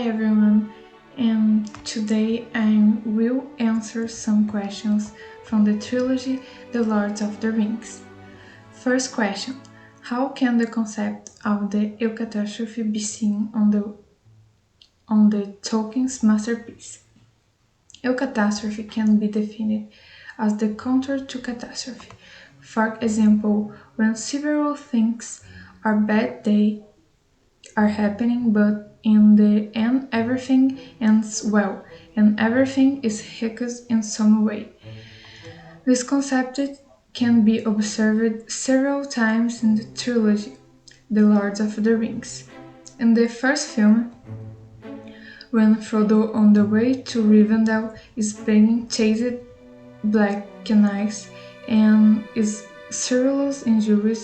everyone, and today I will answer some questions from the trilogy The Lord of the Rings. First question: how can the concept of the eucatastrophe be seen on the Tolkien's masterpiece? Eucatastrophe can be defined as the counter to catastrophe. For example, when several things are bad, they are happening, but in the end everything ends well, and everything is fixed in some way. This concept can be observed several times in the trilogy, The Lord of the Rings. In the first film, when Frodo on the way to Rivendell is being chased Black Knights and is seriously injured,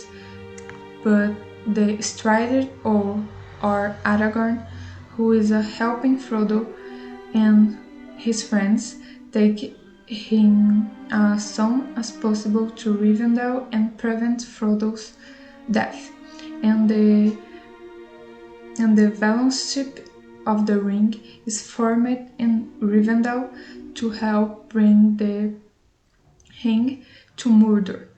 but the Strider or Aragorn, who is helping Frodo and his friends, take him as soon as possible to Rivendell and prevent Frodo's death. And the Fellowship of the Ring is formed in Rivendell to help bring the ring to Mordor.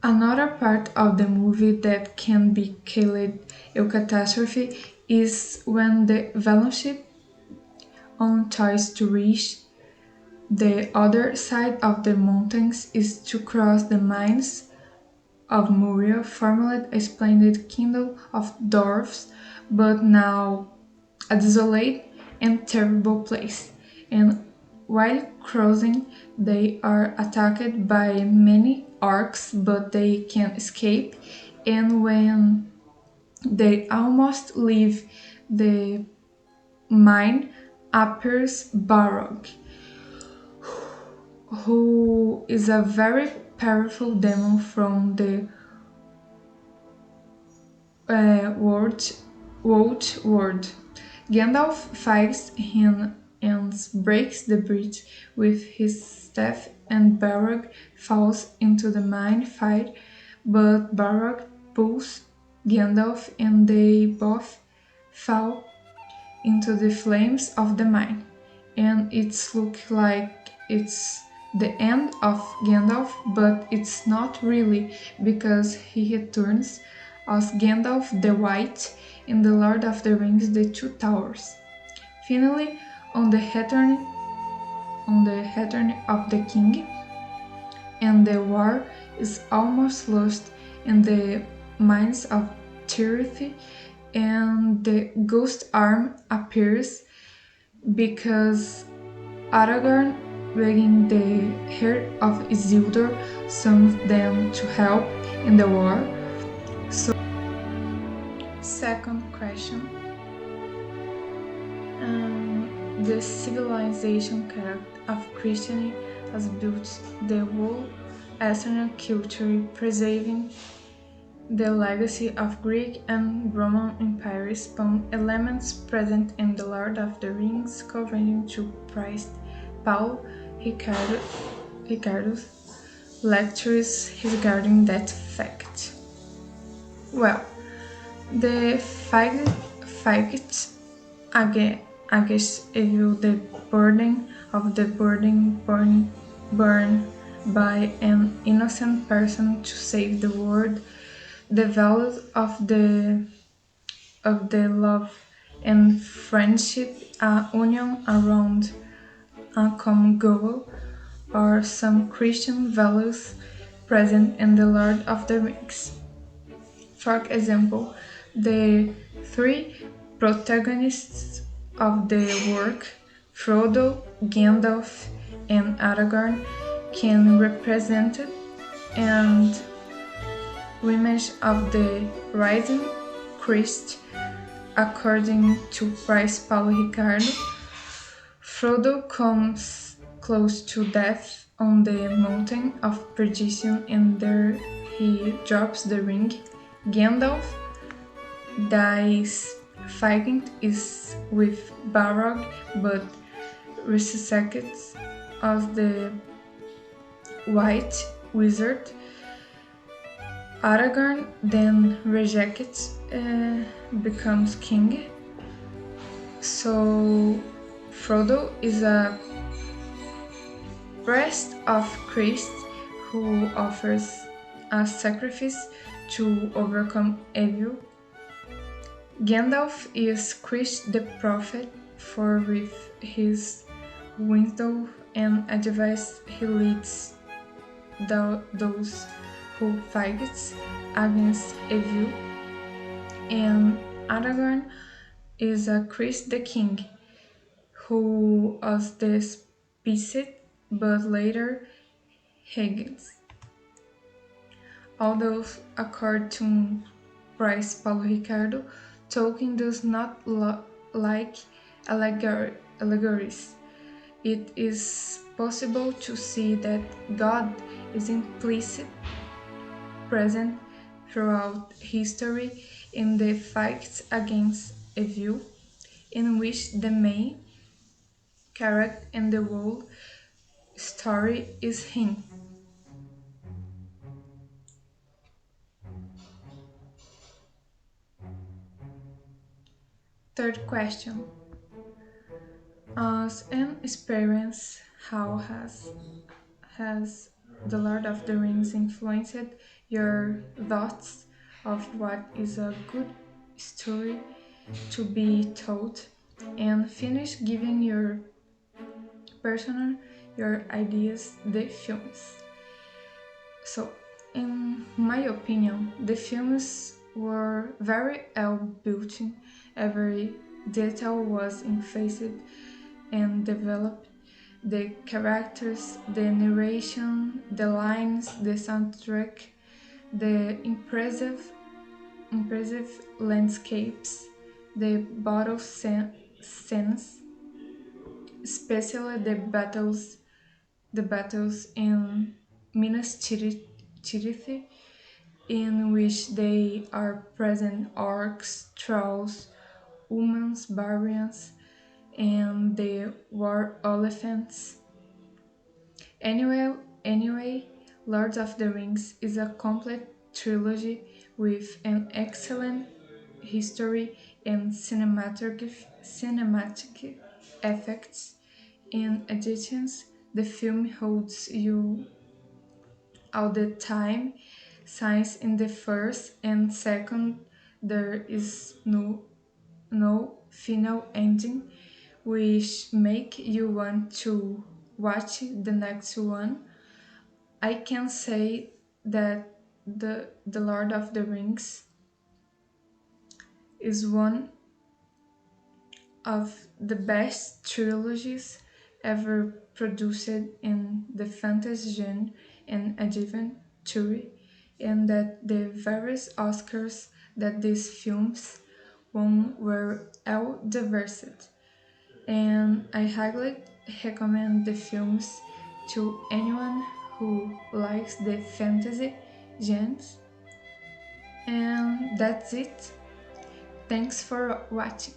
Another part of the movie that can be called a catastrophe is when the Fellowship on choice to reach the other side of the mountains is to cross the mines of Moria, formerly a splendid kingdom of dwarfs, but now a desolate and terrible place. And while crossing, they are attacked by many orcs, but they can escape. And when they almost leave the mine, appears Balrog, who is a very powerful demon from the world. Gandalf fights him and breaks the bridge with his staff, and Balrog falls into the mine fight, but Balrog pulls Gandalf and they both fall into the flames of the mine. And it's look like it's the end of Gandalf, but it's not really, because he returns as Gandalf the White in The Lord of the Rings: The Two Towers. Finally, on the return of the king, and the war is almost lost in the mines of Tirith, and the ghost arm appears because Aragorn, begging the heir of Isildur, summoned them to help in the war. So, second question. The civilization character of Christianity has built the whole Eastern culture, preserving the legacy of Greek and Roman empires, from elements present in The Lord of the Rings, according to priest Paulo Ricardo's lectures regarding that fact. Well, the fight against evil, the burden of the burden borne by an innocent person to save the world, the values of the love and friendship, a union around a common goal, or some Christian values present in The Lord of the Rings. For example, the three protagonists of the work, Frodo, Gandalf, and Aragorn, can represent and image of the rising Christ. According to priest Paulo Ricardo, Frodo comes close to death on the mountain of perdition, and there he drops the ring. Gandalf dies fighting is with Balrog, but resurrects as the White Wizard. Aragorn then rejects, becomes king. So, Frodo is a priest of Christ who offers a sacrifice to overcome evil. Gandalf is Christ the prophet, for with his wisdom and advice he leads those who fight against evil. And Aragorn is a Chris the King, who was despised but later Higgins. Although, according to Price Paulo Ricardo, Tolkien does not like allegories. It is possible to see that God is implicit present throughout history in the fights against evil, in which the main character in the whole story is him. Third question. As an experience, how has The Lord of the Rings influenced your thoughts of what is a good story to be told? And finish giving your personal your ideas the films. So, in my opinion, the films were very well built. Every detail was emphasized and developed. The characters, the narration, the lines, the soundtrack, the impressive landscapes, the battle scenes, especially the battles in Minas Tirith, in which they are present orcs, trolls, humans, barbarians, and the war elephants. Anyway, Lord of the Rings is a complete trilogy with an excellent history and cinematic effects. In addition, the film holds you all the time. Since in the first and second there is no final ending, which make you want to watch the next one. I can say that the Lord of the Rings is one of the best trilogies ever produced in the fantasy genre and adventure, and that the various Oscars that these films won were all diverse. And I highly recommend the films to anyone who likes the fantasy genre. And that's it. Thanks for watching.